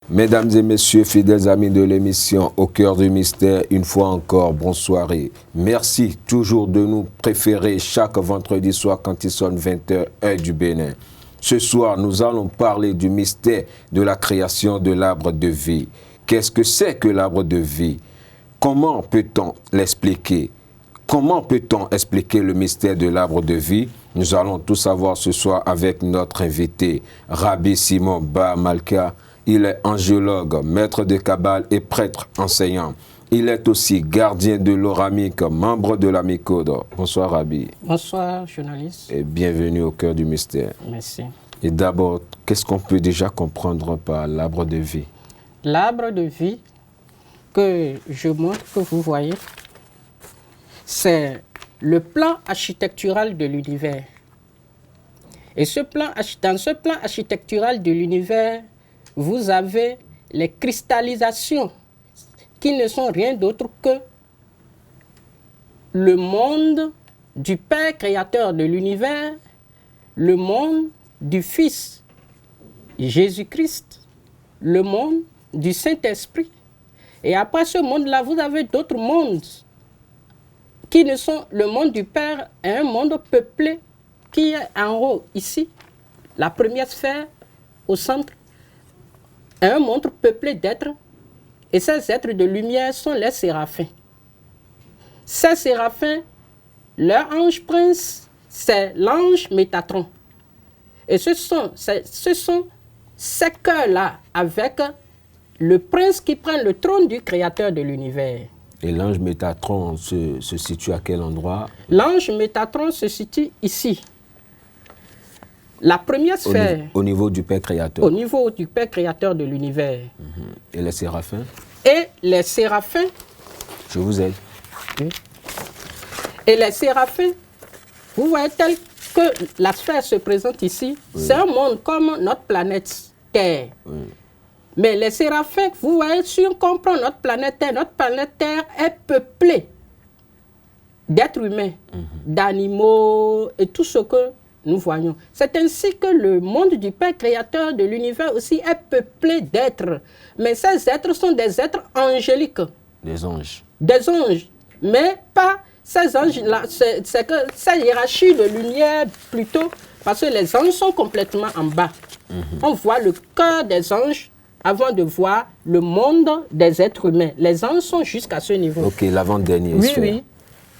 Mesdames et messieurs, fidèles amis de l'émission Au cœur du mystère, une fois encore, bonsoir et merci toujours de nous préférer chaque vendredi soir quand il sonne 20h, heure du Bénin. Ce soir, nous allons parler du mystère de la création de l'arbre de vie. Qu'est-ce que c'est que l'arbre de vie? Comment peut-on l'expliquer? Comment peut-on expliquer le mystère de l'arbre de vie? Nous allons tout savoir ce soir avec notre invité, Rabbi Simon Bar Malka. Il est angéologue, maître de Kabbale et prêtre enseignant. Il est aussi gardien de l'oramique, membre de la Micode. Bonsoir, Rabbi. Bonsoir, journaliste. Et bienvenue au cœur du mystère. Merci. Et d'abord, qu'est-ce qu'on peut déjà comprendre par l'arbre de vie? L'arbre de vie que je montre, que vous voyez, c'est le plan architectural de l'univers. Et dans ce plan architectural de l'univers, vous avez les cristallisations qui ne sont rien d'autre que le monde du Père créateur de l'univers, le monde du Fils Jésus-Christ, le monde du Saint-Esprit. Et après ce monde-là, vous avez d'autres mondes qui ne sont le monde du Père, est un monde peuplé qui est en haut, ici, la première sphère, au centre, est un monde peuplé d'êtres, et ces êtres de lumière sont les séraphins. Ces séraphins, leur ange prince, c'est l'ange Métatron. Et ce sont ces cœurs-là avec le prince qui prend le trône du créateur de l'univers. Et l'ange Métatron se situe à quel endroit? L'ange Métatron se situe ici. La première sphère. Au niveau du Père créateur. Au niveau du Père créateur de l'univers. Et les séraphins? Et les séraphins. Je vous aide. Oui. Et les séraphins, vous voyez tel que la sphère se présente ici, oui. C'est un monde comme notre planète Terre. Oui. Mais les séraphins, vous voyez, si on comprend notre planète Terre est peuplée d'êtres humains, d'animaux et tout ce que nous voyons. C'est ainsi que le monde du Père créateur de l'univers aussi est peuplé d'êtres. Mais ces êtres sont des êtres angéliques. Des anges. Des anges. Mais pas ces anges-là. C'est que cette hiérarchie de lumière plutôt, parce que les anges sont complètement en bas. On voit le cœur des anges avant de voir le monde des êtres humains. Les anges sont jusqu'à ce niveau. Ok, l'avant-dernier. Oui, oui.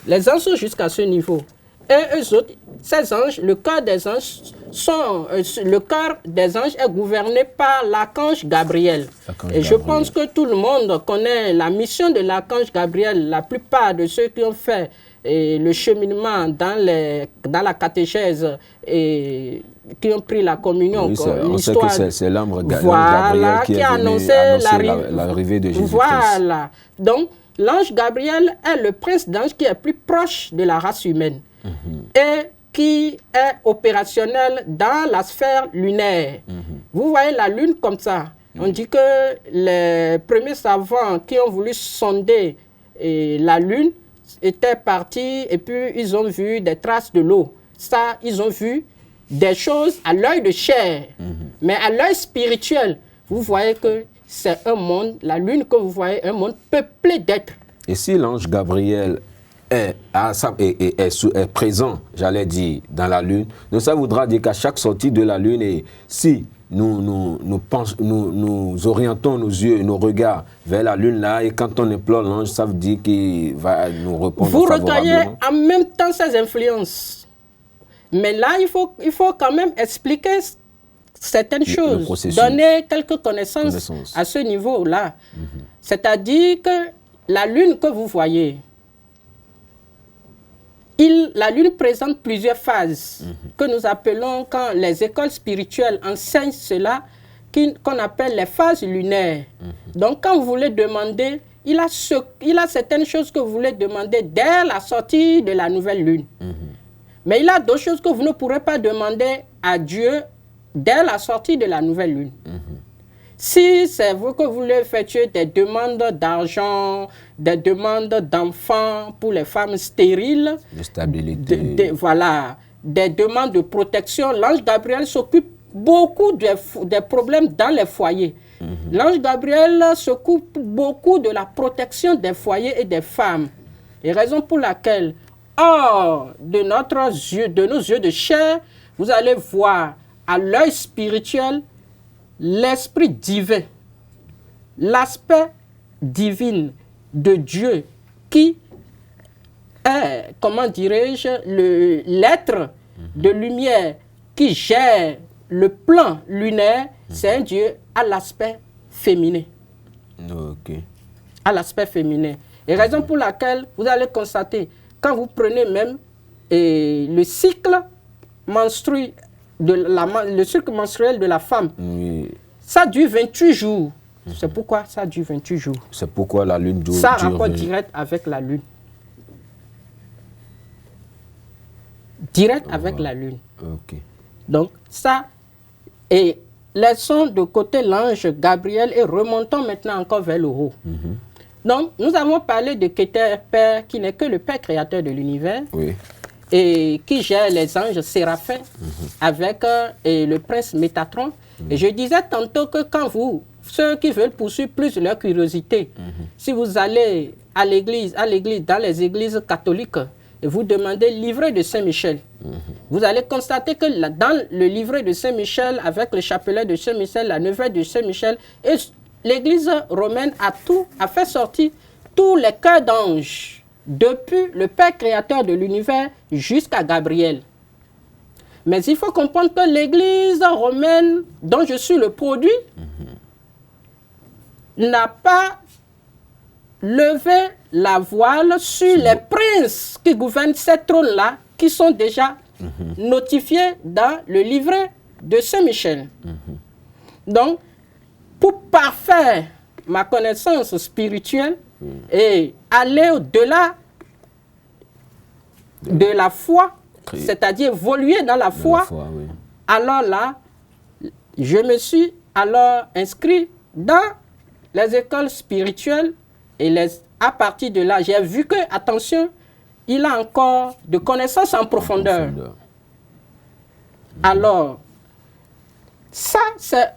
Les anges sont jusqu'à ce niveau. Et eux autres, ces anges, le cœur des anges est gouverné par l'archange Gabriel. Et je pense que tout le monde connaît la mission de l'archange Gabriel. La plupart de ceux qui ont fait le cheminement dans la catéchèse et qui ont pris la communion, oui, on sait que c'est l'ange voilà, Gabriel qui a annoncé l'arrivée de Jésus-Christ. Voilà. Donc, l'ange Gabriel est le prince d'ange qui est plus proche de la race humaine. Et qui est opérationnel dans la sphère lunaire. Vous voyez la Lune comme ça. On dit que les premiers savants qui ont voulu sonder la Lune étaient partis et puis ils ont vu des traces de l'eau. Ça, ils ont vu des choses à l'œil de chair. Mais à l'œil spirituel, vous voyez que c'est un monde, la Lune que vous voyez, un monde peuplé d'êtres. Et si l'ange Gabriel est présent, j'allais dire, dans la Lune, donc ça voudra dire qu'à chaque sortie de la Lune, et si nous orientons nos yeux et nos regards vers la Lune là, et quand on implore l'ange, ça veut dire qu'il va nous répondre favorablement. Vous recueillez en même temps ces influences. Mais là, il faut quand même expliquer certaines choses, donner quelques connaissances à ce niveau-là. C'est-à-dire que la Lune que vous voyez, la Lune présente plusieurs phases que nous appelons, quand les écoles spirituelles enseignent cela, qu'on appelle les phases lunaires. Donc, quand vous voulez demander, il a certaines choses que vous voulez demander dès la sortie de la nouvelle Lune. Mais il a d'autres choses que vous ne pourrez pas demander à Dieu dès la sortie de la nouvelle Lune. Si c'est vous que vous voulez effectuer des demandes d'argent, des demandes d'enfants pour les femmes stériles, de stabilité, voilà, des demandes de protection, l'ange Gabriel s'occupe beaucoup des problèmes dans les foyers. L'ange Gabriel s'occupe beaucoup de la protection des foyers et des femmes. Et raison pour laquelle, hors de nos yeux de chair, vous allez voir à l'œil spirituel l'esprit divin, l'aspect divin de Dieu qui est, comment dirais-je, l'être de lumière qui gère le plan lunaire. C'est un Dieu à l'aspect féminin. Ok. À l'aspect féminin. Et raison pour laquelle vous allez constater, quand vous prenez même le cycle menstruel de la femme, Oui. ça dure 28 jours. C'est pourquoi ça dure 28 jours. C'est pourquoi la lune dure. Ça a rapport direct avec la lune. Direct avec la lune. Ok. Donc ça, et laissons de côté l'ange Gabriel et remontons maintenant encore vers le haut. Donc nous avons parlé de Keter Père qui n'est que le Père créateur de l'univers. Oui. Et qui gère les anges séraphins avec le prince Métatron. Et je disais tantôt que quand ceux qui veulent poursuivre plus leur curiosité, si vous allez à l'église, dans les églises catholiques, et vous demandez le livret de Saint-Michel, vous allez constater que dans le livret de Saint-Michel, avec le chapelet de Saint-Michel, la neuvaine de Saint-Michel, et l'église romaine a fait sortir tous les cœurs d'anges, depuis le Père créateur de l'univers jusqu'à Gabriel. Mais il faut comprendre que l'église romaine dont je suis le produit n'a pas levé la voile sur les princes qui gouvernent ces trônes-là, qui sont déjà notifiés dans le livret de Saint-Michel. Donc, pour parfaire ma connaissance spirituelle et aller au-delà de la foi, c'est-à-dire évoluer dans la foi, Oui. alors là, je me suis alors inscrit dans les écoles spirituelles et à partir de là, j'ai vu que, attention, il a encore de connaissances en profondeur. Alors, ça,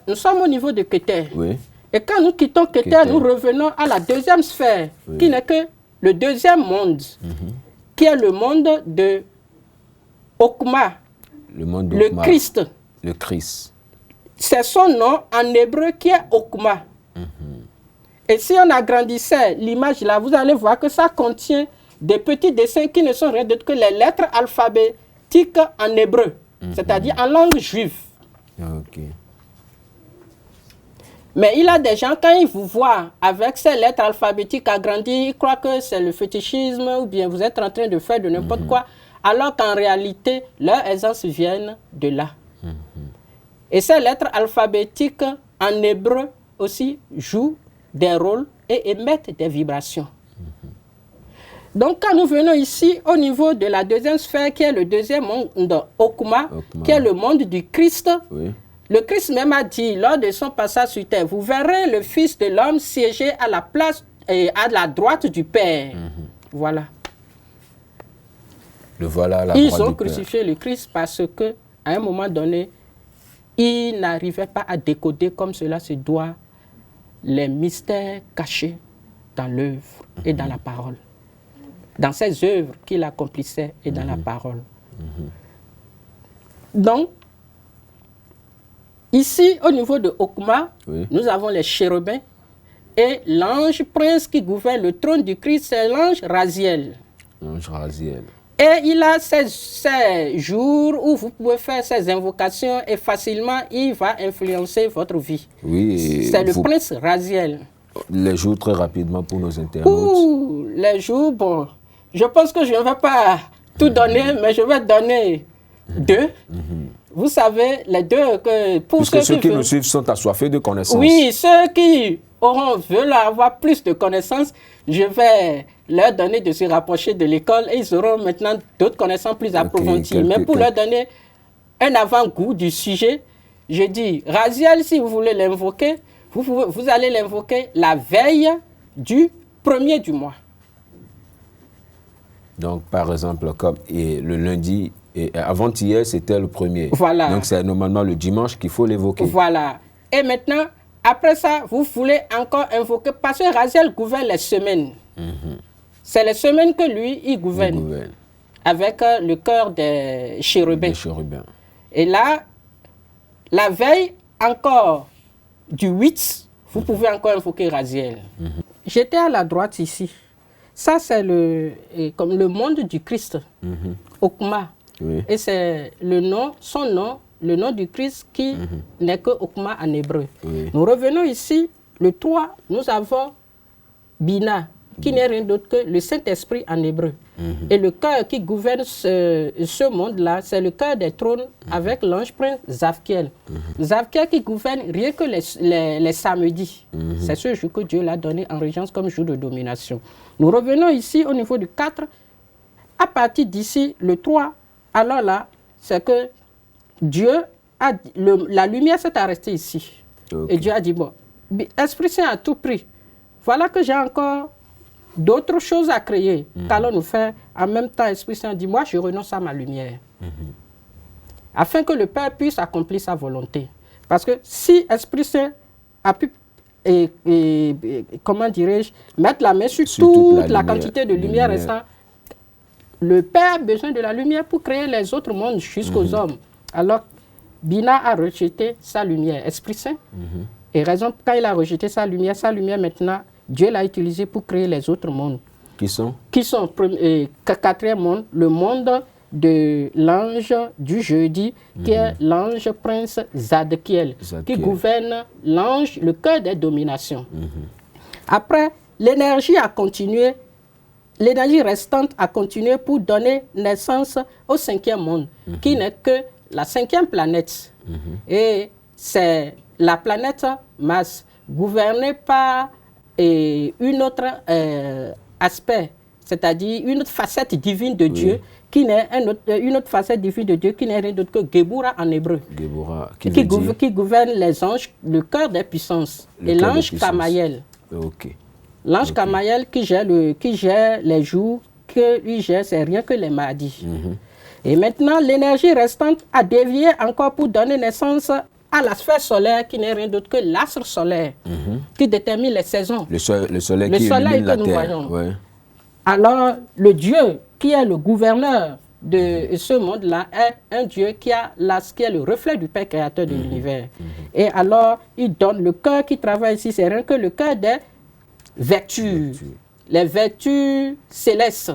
nous sommes au niveau de Keter. Oui. Et quand nous quittons Keter, nous revenons à la deuxième sphère, qui n'est que le deuxième monde, qui est le monde de Okma, le Christ. Le Christ. C'est son nom en hébreu qui est Okma. Et si on agrandissait l'image là, vous allez voir que ça contient des petits dessins qui ne sont rien d'autre que les lettres alphabétiques en hébreu, c'est-à-dire en langue juive. Ok. Mais il a des gens, quand ils vous voient avec ces lettres alphabétiques agrandies, ils croient que c'est le fétichisme ou bien vous êtes en train de faire de n'importe quoi, alors qu'en réalité, leur aisance vient de là. Et ces lettres alphabétiques en hébreu aussi jouent des rôles et émettent des vibrations. Donc quand nous venons ici au niveau de la deuxième sphère, qui est le deuxième monde, Okma, qui est le monde du Christ, le Christ même a dit lors de son passage sur terre, vous verrez le Fils de l'homme siéger à la place et à la droite du Père. Voilà. Le voilà à la Ils droite ont du Père. crucifié le Christ parce que à un moment donné, ils n'arrivaient pas à décoder comme cela se doit les mystères cachés dans l'œuvre et dans la parole. Dans ces œuvres qu'il accomplissait et dans la parole. Donc, ici, au niveau de Okma, nous avons les chérubins et l'ange prince qui gouverne le trône du Christ, c'est l'ange Raziel. L'ange Raziel. Et il a ces jours où vous pouvez faire ces invocations et facilement, il va influencer votre vie. Oui. C'est le prince Raziel. Les jours très rapidement pour nos internautes. Les jours, bon, je pense que je ne vais pas tout donner, mais je vais donner deux. Vous savez, les deux que pour puisque ceux qui nous suivent sont assoiffés de connaissances. Oui, ceux qui veulent avoir plus de connaissances, je vais leur donner de se rapprocher de l'école et ils auront maintenant d'autres connaissances plus approfondies. Mais pour leur donner un avant-goût du sujet, je dis, Raziel, si vous voulez l'invoquer, vous allez l'invoquer la veille du premier du mois. Donc, par exemple, comme le lundi, et avant-hier, c'était le premier. Voilà. Donc, c'est normalement le dimanche qu'il faut l'évoquer. Voilà. Et maintenant, après ça, vous voulez encore invoquer, parce que Raziel gouverne les semaines. C'est les semaines que lui, il gouverne. Avec le cœur des chérubins. Et là, la veille encore du 8, vous pouvez encore invoquer Raziel. J'étais à la droite ici. Ça, c'est comme le monde du Christ, Okma. Oui. Et c'est son nom, le nom du Christ qui n'est que Okma en hébreu. Oui. Nous revenons ici, le 3, nous avons Bina, qui n'est rien d'autre que le Saint-Esprit en hébreu. Et le cœur qui gouverne ce monde-là, c'est le cœur des trônes avec l'ange prince Zavkiel. Zavkiel qui gouverne rien que les samedis. C'est ce jour que Dieu l'a donné en régence comme jour de domination. Nous revenons ici au niveau du 4. À partir d'ici, le 3, alors là, c'est que Dieu a la lumière s'est arrêtée ici. Okay. Et Dieu a dit, bon, Esprit Saint à tout prix. Voilà que j'ai encore d'autres choses à créer. Qu'allons-nous faire? En même temps, Esprit Saint dit, moi, je renonce à ma lumière. Afin que le Père puisse accomplir sa volonté. Parce que si Esprit Saint a pu, comment dirais-je, mettre la main sur toute la quantité de lumière restant, le Père a besoin de la lumière pour créer les autres mondes jusqu'aux hommes. Alors, Bina a rejeté sa lumière, Esprit Saint. Et raison, quand il a rejeté sa lumière maintenant, Dieu l'a utilisé pour créer les autres mondes. Qui sont quatrième monde, le monde de l'ange du jeudi, qui est l'ange prince Zadkiel, qui gouverne l'ange, le cœur des dominations. Après, l'énergie a continué, l'énergie restante a continué pour donner naissance au cinquième monde, qui n'est que la cinquième planète. Et c'est la planète Mars, gouvernée par une autre aspect, c'est-à-dire une autre facette divine de Dieu, qui n'est une autre facette divine de Dieu qui n'est rien d'autre que Gebura en hébreu, qui gouverne les anges, le cœur des puissances, et l'ange Kamaïel. L'ange Kamaïel qui gère les jours, que lui gère, c'est rien que les mardis. Et maintenant, l'énergie restante a dévié encore pour donner naissance à la sphère solaire qui n'est rien d'autre que l'astre solaire qui détermine les saisons. Le soleil qui illumine la terre. Ouais. Alors, le Dieu qui est le gouverneur de ce monde-là est un Dieu qui est le reflet du Père créateur de l'univers. Et alors, il donne le cœur qui travaille ici, c'est rien que le cœur des vertus, les vertus célestes.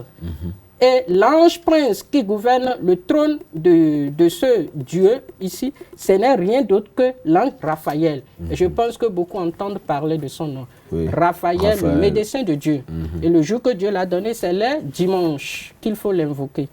Et l'ange prince qui gouverne le trône de ce Dieu ici, ce n'est rien d'autre que l'ange Raphaël. Et je pense que beaucoup entendent parler de son nom. Raphaël, le médecin de Dieu. Et le jour que Dieu l'a donné, c'est le dimanche qu'il faut l'invoquer.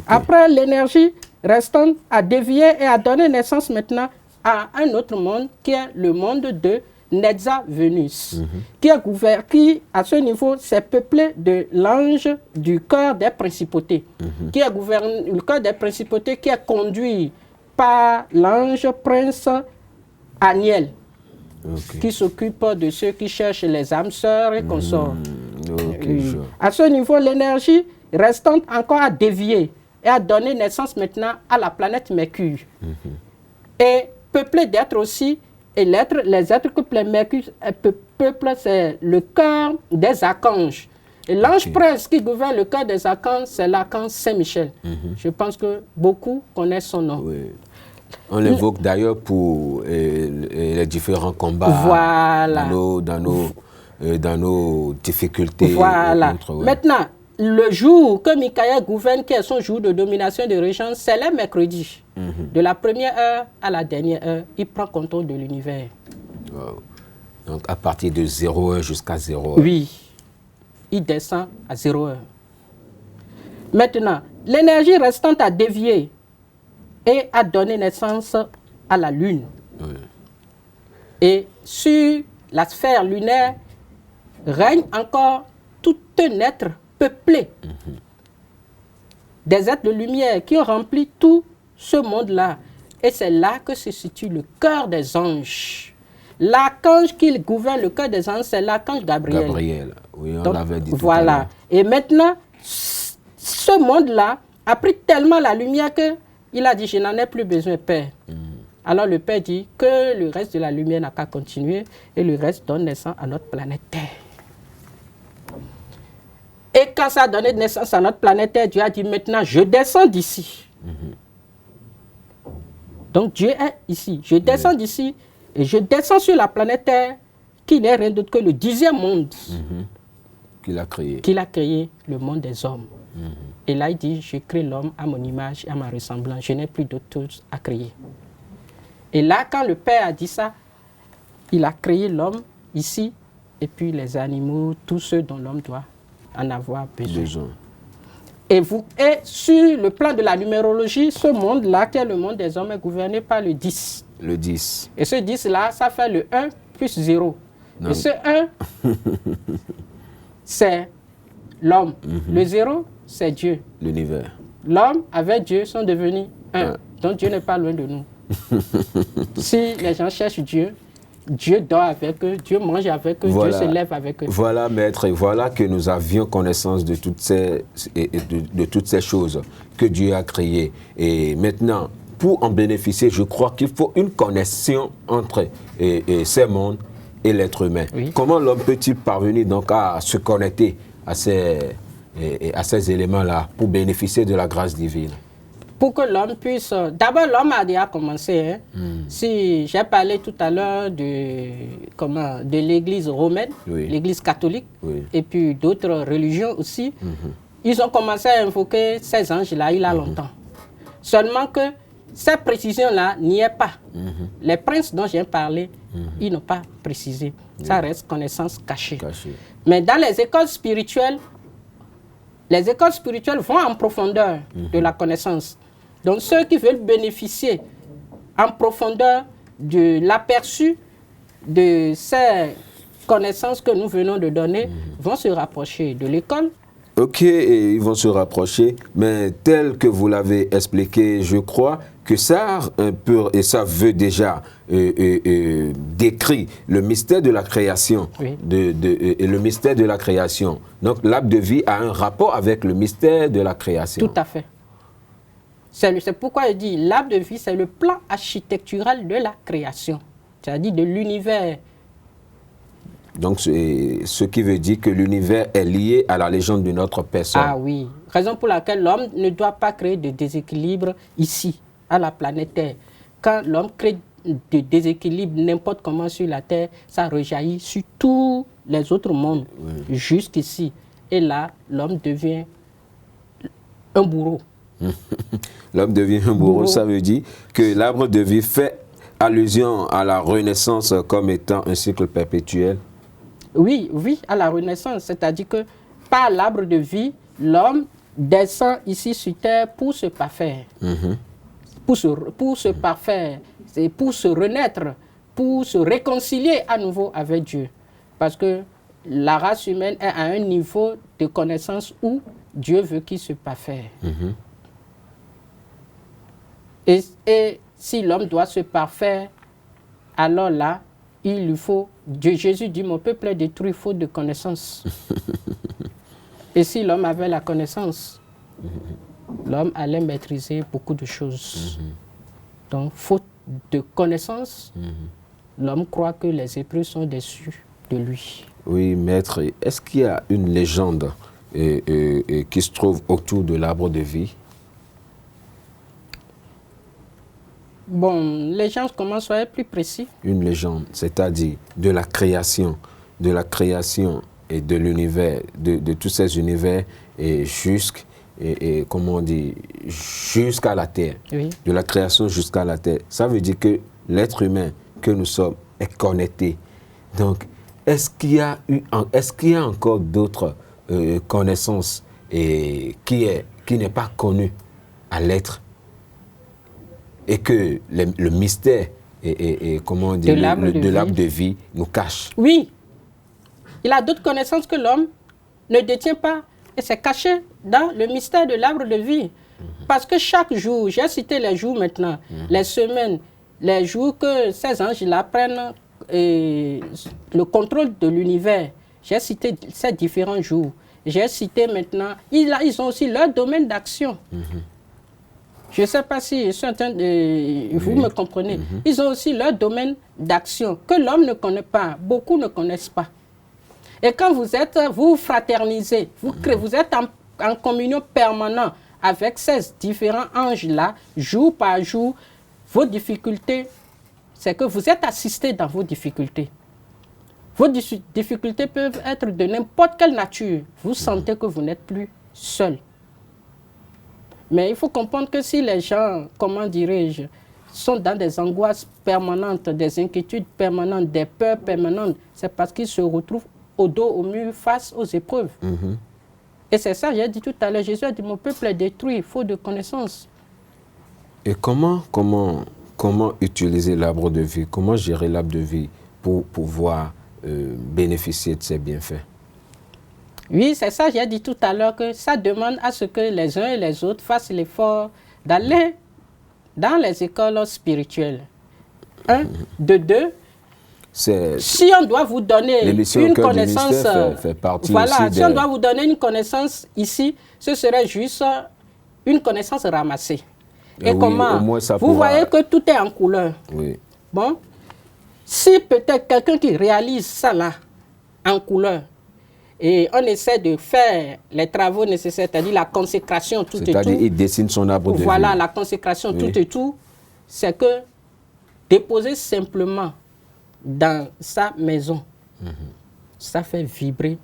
Après, l'énergie restante a dévié et a donné naissance maintenant à un autre monde qui est le monde de Netza Vénus, qui à ce niveau s'est peuplé de l'ange du cœur des principautés, qui a gouverné le cœur des principautés, qui est conduit par l'ange prince Aniel, qui s'occupe de ceux qui cherchent les âmes sœurs et consorts. À ce niveau, l'énergie restante encore a dévié et a donné naissance maintenant à la planète Mercure. Et peuplé d'êtres aussi. Et les êtres que le Mercure peuple, c'est le cœur des archanges. Et l'ange prince qui gouverne le cœur des archanges, c'est l'archange Saint-Michel. Je pense que beaucoup connaissent son nom. On l'évoque d'ailleurs pour les différents combats dans nos difficultés. Maintenant, le jour que Michael gouverne, qui est son jour de domination de régence, c'est le mercredi. De la première heure à la dernière heure, il prend contrôle de l'univers. Donc à partir de 0 heure jusqu'à 0 heure. Oui, il descend à 0 heure. Maintenant, l'énergie restante a dévié et a donné naissance à la Lune. Et sur la sphère lunaire règne encore tout un être peuplé des êtres de lumière qui ont rempli tout ce monde-là. Et c'est là que se situe le cœur des anges. l'archange qui gouverne le cœur des anges, c'est l'archange Gabriel. Gabriel, oui, on Donc, l'avait dit tout à voilà. l'heure. Et maintenant, ce monde-là a pris tellement la lumière qu'il a dit, je n'en ai plus besoin, Père. Alors le Père dit que le reste de la lumière n'a qu'à continuer et le reste donne naissance à notre planète Terre. Et quand ça a donné naissance à notre planète Terre, Dieu a dit maintenant, je descends d'ici. Donc Dieu est ici. Je descends d'ici et je descends sur la planète Terre qui n'est rien d'autre que le 10e monde Qu'il a créé. qu'il a créé, le monde des hommes. Et là, il dit, je crée l'homme à mon image et à ma ressemblance. Je n'ai plus d'autre chose à créer. Et là, quand le Père a dit ça, il a créé l'homme ici et puis les animaux, tous ceux dont l'homme doit en avoir besoin. Et sur le plan de la numérologie, ce monde-là, qui est le monde des hommes, est gouverné par le 10. Le 10. Et ce 10-là, ça fait le 1 plus 0. Non. Et ce 1, c'est l'homme. Le 0, c'est Dieu. L'univers. L'homme avec Dieu sont devenus un. Donc Dieu n'est pas loin de nous. Si les gens cherchent Dieu, Dieu dort avec eux, Dieu mange avec eux, Voilà. Dieu se lève avec eux. Voilà, maître, et voilà que nous avions connaissance de toutes ces choses que Dieu a créées. Et maintenant, pour en bénéficier, je crois qu'il faut une connexion entre ces mondes et l'être humain. Oui. Comment l'homme peut-il parvenir donc à se connecter à ces éléments-là pour bénéficier de la grâce divine? Pour que l'homme puisse... D'abord, l'homme a déjà commencé. Si j'ai parlé tout à l'heure de l'Église romaine, Oui. l'Église catholique, Oui. et puis d'autres religions aussi, ils ont commencé à invoquer ces anges-là il y a longtemps. Seulement que cette précision-là n'y est pas. Les princes dont j'ai parlé, ils n'ont pas précisé. Ça reste connaissance cachée. Mais dans les écoles spirituelles vont en profondeur de la connaissance. Donc ceux qui veulent bénéficier en profondeur de l'aperçu de ces connaissances que nous venons de donner vont se rapprocher de l'école. Ok, et ils vont se rapprocher, mais tel que vous l'avez expliqué, je crois que ça un peu, et ça veut déjà décrit le mystère de la création. Oui. Et le mystère de la création. Donc l'arbre de vie a un rapport avec le mystère de la création. Tout à fait. C'est pourquoi il dit l'arbre de vie, c'est le plan architectural de la création, c'est-à-dire de l'univers. Donc ce qui veut dire que l'univers est lié à la légende de notre personne. Ah oui, raison pour laquelle l'homme ne doit pas créer de déséquilibre ici, à la planète Terre. Quand l'homme crée de déséquilibre n'importe comment sur la Terre, ça rejaillit sur tous les autres mondes, jusqu'ici. Et là, l'homme devient un bourreau. L'homme devient un bourreau, ça veut dire que l'arbre de vie fait allusion à la renaissance comme étant un cycle perpétuel. Oui, à la renaissance, c'est-à-dire que par l'arbre de vie, l'homme descend ici sur terre pour se parfaire, pour se parfaire, c'est pour se renaître, pour se réconcilier à nouveau avec Dieu. Parce que la race humaine est à un niveau de connaissance où Dieu veut qu'il se parfaire. Et si l'homme doit se parfaire, alors là, il lui faut... Jésus dit, mon peuple est détruit faute de connaissance. Et si l'homme avait la connaissance, l'homme allait maîtriser beaucoup de choses. Donc, faute de connaissance, l'homme croit que les Hébreux sont déçus de lui. Oui, maître, est-ce qu'il y a une légende qui se trouve autour de l'arbre de vie? Bon, les gens commencent à être plus précis. Une légende, c'est-à-dire de la création et de l'univers, de tous ces univers jusqu'à la Terre. Oui. De la création jusqu'à la Terre. Ça veut dire que l'être humain que nous sommes est connecté. Donc, est-ce qu'il y a encore d'autres connaissances qui n'est pas connu à l'être? Et que le mystère de l'arbre de vie nous cache. Oui. Il a d'autres connaissances que l'homme ne détient pas. Et c'est caché dans le mystère de l'arbre de vie. Parce que chaque jour, j'ai cité les jours maintenant, les semaines, les jours que ces anges-là prennent le contrôle de l'univers. J'ai cité ces différents jours. J'ai cité maintenant, ils ont aussi leur domaine d'action. Je ne sais pas si je suis en train de... Vous me comprenez. Ils ont aussi leur domaine d'action que l'homme ne connaît pas. Beaucoup ne connaissent pas. Et quand vous fraternisez, vous êtes en communion permanente avec ces différents anges-là, jour par jour, vos difficultés, c'est que vous êtes assistés dans vos difficultés. Vos difficultés peuvent être de n'importe quelle nature. Vous sentez que vous n'êtes plus seul. Mais il faut comprendre que si les gens, comment dirais-je, sont dans des angoisses permanentes, des inquiétudes permanentes, des peurs permanentes, c'est parce qu'ils se retrouvent au dos au mur face aux épreuves. Et c'est ça, j'ai dit tout à l'heure, Jésus a dit, mon peuple est détruit, faute de connaissance. Et comment utiliser l'arbre de vie? Comment gérer l'arbre de vie pour pouvoir bénéficier de ses bienfaits? Oui, c'est ça, j'ai dit tout à l'heure que ça demande à ce que les uns et les autres fassent l'effort d'aller dans les écoles spirituelles. De deux, si on doit vous donner une connaissance, voilà, si on doit vous donner une connaissance ici, ce serait juste une connaissance ramassée. Et oui, comment vous voyez que tout est en couleur. Oui. Bon, si peut-être quelqu'un qui réalise ça là, en couleur, et on essaie de faire les travaux nécessaires, c'est-à-dire la consécration, tout et tout. C'est-à-dire il dessine son arbre de vie. Voilà, la consécration, tout et tout, c'est que déposer simplement dans sa maison, ça fait vibrer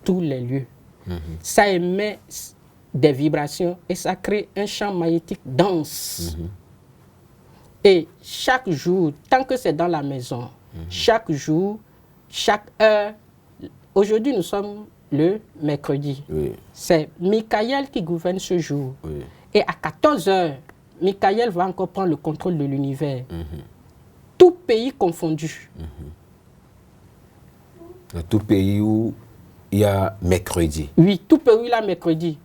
tous les lieux. Ça émet des vibrations et ça crée un champ magnétique dense. Et chaque jour, tant que c'est dans la maison, chaque jour, chaque heure, aujourd'hui nous sommes le mercredi. Oui. C'est Michael qui gouverne ce jour. Oui. Et à 14 heures, Michael va encore prendre le contrôle de l'univers. Tout pays confondu. Tout pays où il y a mercredi. Oui, tout pays où il y a mercredi.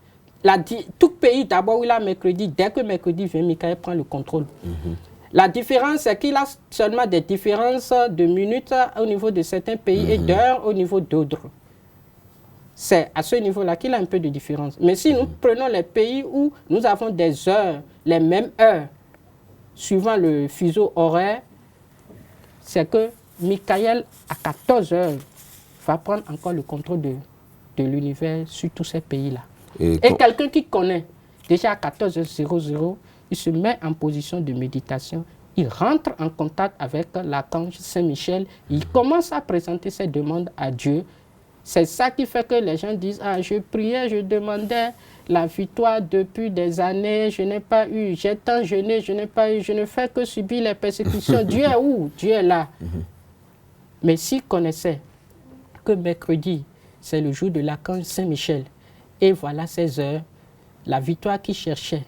Tout pays d'abord où il y a mercredi, dès que mercredi vient, Michael prend le contrôle. La différence, c'est qu'il a seulement des différences de minutes au niveau de certains pays et d'heures au niveau d'autres. C'est à ce niveau-là qu'il a un peu de différence. Mais si nous prenons les pays où nous avons des heures, les mêmes heures, suivant le fuseau horaire, c'est que Michael, à 14 heures, va prendre encore le contrôle de l'univers sur tous ces pays-là. Et quelqu'un qui connaît, déjà à 14h00, il se met en position de méditation, il rentre en contact avec l'archange Saint-Michel, il commence à présenter ses demandes à Dieu. C'est ça qui fait que les gens disent « Ah, je priais, je demandais la victoire depuis des années, je n'ai pas eu, j'ai tant jeûné, je n'ai pas eu, je ne fais que subir les persécutions. Dieu est où? Dieu est là. » Mais s'il connaissait que mercredi, c'est le jour de l'archange Saint-Michel, et voilà 16 heures, la victoire qu'il cherchait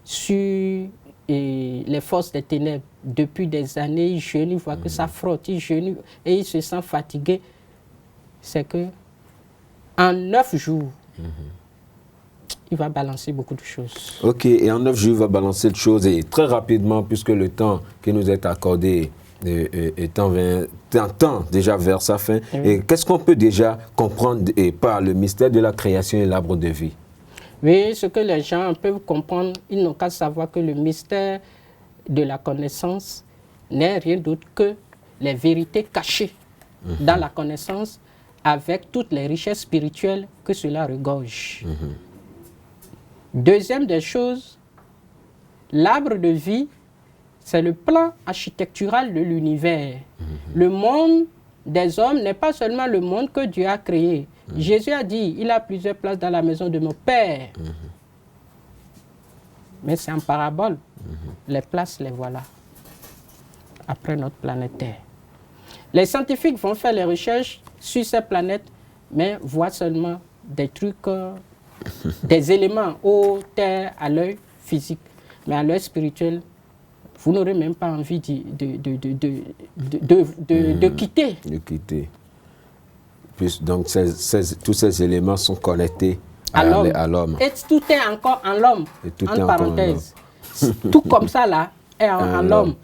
sur les forces des ténèbres depuis des années, il jeûne, il voit que ça frotte, il jeûne et il se sent fatigué. C'est que en 9 jours, il va balancer beaucoup de choses. Ok, et en 9 jours, il va balancer de choses et très rapidement, puisque le temps qui nous est accordé tend déjà vers sa fin. Et qu'est-ce qu'on peut déjà comprendre par le mystère de la création et l'arbre de vie? Oui, ce que les gens peuvent comprendre, ils n'ont qu'à savoir que le mystère de la connaissance n'est rien d'autre que les vérités cachées dans la connaissance avec toutes les richesses spirituelles que cela regorge. Deuxième des choses, l'arbre de vie, c'est le plan architectural de l'univers. Le monde des hommes n'est pas seulement le monde que Dieu a créé. Jésus a dit, il a plusieurs places dans la maison de mon Père. Mais c'est en parabole. Les places, les voilà. Après notre planète Terre. Les scientifiques vont faire les recherches sur ces planètes, mais voient seulement des trucs, des éléments eau, terre, à l'œil physique. Mais à l'œil spirituel, vous n'aurez même pas envie de quitter. De quitter. Donc, tous ces éléments sont connectés à l'homme. Et tout est encore en l'homme, en parenthèse. Tout comme ça, là, est en l'homme.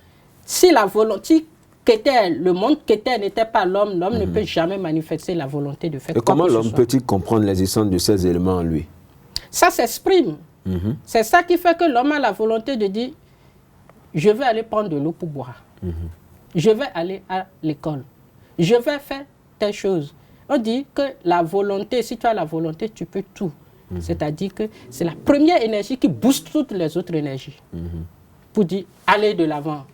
Si la volonté, qu'était, le monde qu'était n'était pas l'homme, l'homme ne peut jamais manifester la volonté de faire Et quoi comment que ce l'homme soit. peut-il comprendre l'existence de ces éléments en lui? Ça s'exprime. C'est ça qui fait que l'homme a la volonté de dire, je vais aller prendre de l'eau pour boire. Je vais aller à l'école. Je vais faire telle chose. On dit que la volonté, si tu as la volonté, tu peux tout. C'est-à-dire que c'est la première énergie qui booste toutes les autres énergies. Pour dire, allez de l'avant.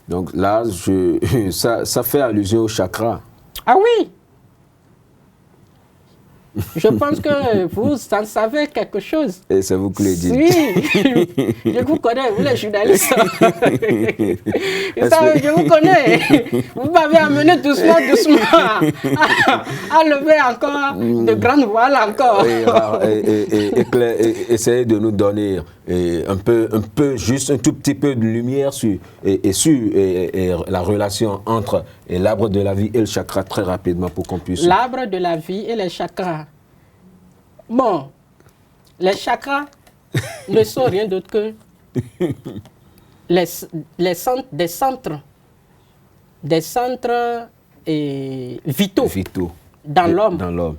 Donc là, ça fait allusion au chakra. Ah oui! Je pense que vous en savez quelque chose. Et c'est vous qui le dites. Oui, je vous connais, vous les journalistes. Je vous connais. Vous m'avez amené doucement à lever encore de grandes voiles encore. Et essayez de nous donner un peu, juste un tout petit peu de lumière sur la relation entre l'arbre de la vie et le chakra très rapidement pour qu'on puisse... L'arbre de la vie et les chakras. Bon, les chakras ne sont rien d'autre que des centres vitaux dans l'homme.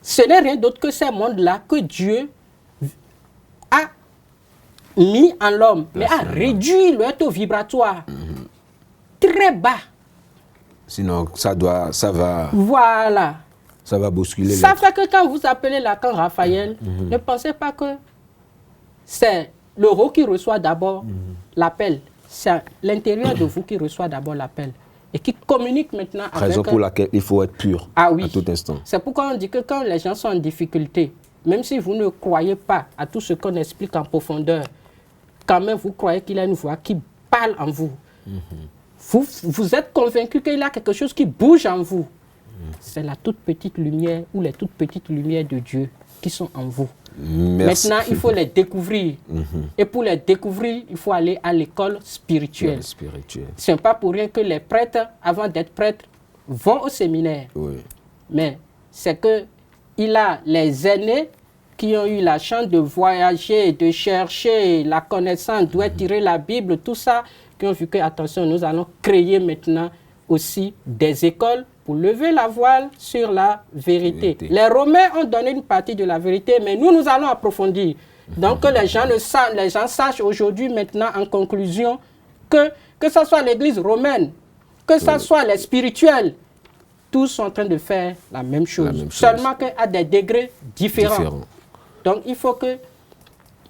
Ce n'est rien d'autre que ces mondes-là que Dieu a mis en l'homme, mais a réduit le taux vibratoire très bas. Sinon, ça va... Voilà. Ça va bousculer. Ça fait que quand vous appelez l'archange Raphaël, ne pensez pas que c'est l'euro qui reçoit d'abord l'appel. C'est l'intérieur de vous qui reçoit d'abord l'appel et qui communique maintenant avec... Raison pour laquelle il faut être pur à tout instant. C'est pourquoi on dit que quand les gens sont en difficulté, même si vous ne croyez pas à tout ce qu'on explique en profondeur, quand même vous croyez qu'il y a une voix qui parle en vous. Vous êtes convaincu qu'il y a quelque chose qui bouge en vous. C'est la toute petite lumière ou les toutes petites lumières de Dieu qui sont en vous. Merci. Maintenant, il faut les découvrir. Et pour les découvrir, il faut aller à l'école spirituelle. Ce n'est pas pour rien que les prêtres, avant d'être prêtres, vont au séminaire. Oui. Mais c'est qu'il a les aînés qui ont eu la chance de voyager, de chercher la connaissance, d'où est tirée la Bible, tout ça, qui ont vu que, attention, nous allons créer maintenant aussi des écoles pour lever la voile sur la vérité. Les Romains ont donné une partie de la vérité, mais nous allons approfondir. Donc que les gens sachent aujourd'hui maintenant en conclusion que ce soit l'Église romaine, que ce soit les spirituels, tous sont en train de faire la même chose. Seulement qu'à des degrés différents. Donc il faut qu'il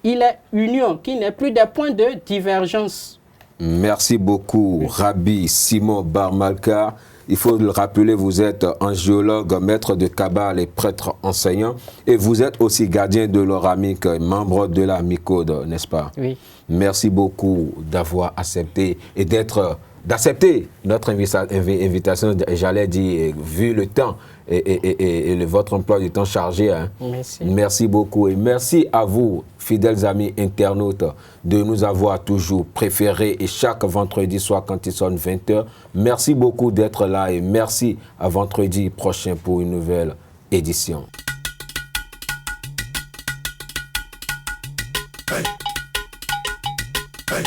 y ait union, qu'il n'y ait plus des points de divergence. Merci beaucoup, Rabbi Simon Bar Malka. Il faut le rappeler, vous êtes angiologue, maître de Kabbale et prêtre enseignant. Et vous êtes aussi gardien de l'oramique, membre de la MICODE, n'est-ce pas? Oui. Merci beaucoup d'avoir accepté et d'accepter notre invitation. J'allais dire, vu le temps et votre emploi du temps chargé. Hein. Merci. Merci beaucoup. Et merci à vous, fidèles amis internautes, de nous avoir toujours préférés et chaque vendredi soir quand il sonne 20h. Merci beaucoup d'être là et merci à vendredi prochain pour une nouvelle édition. Hey. Hey.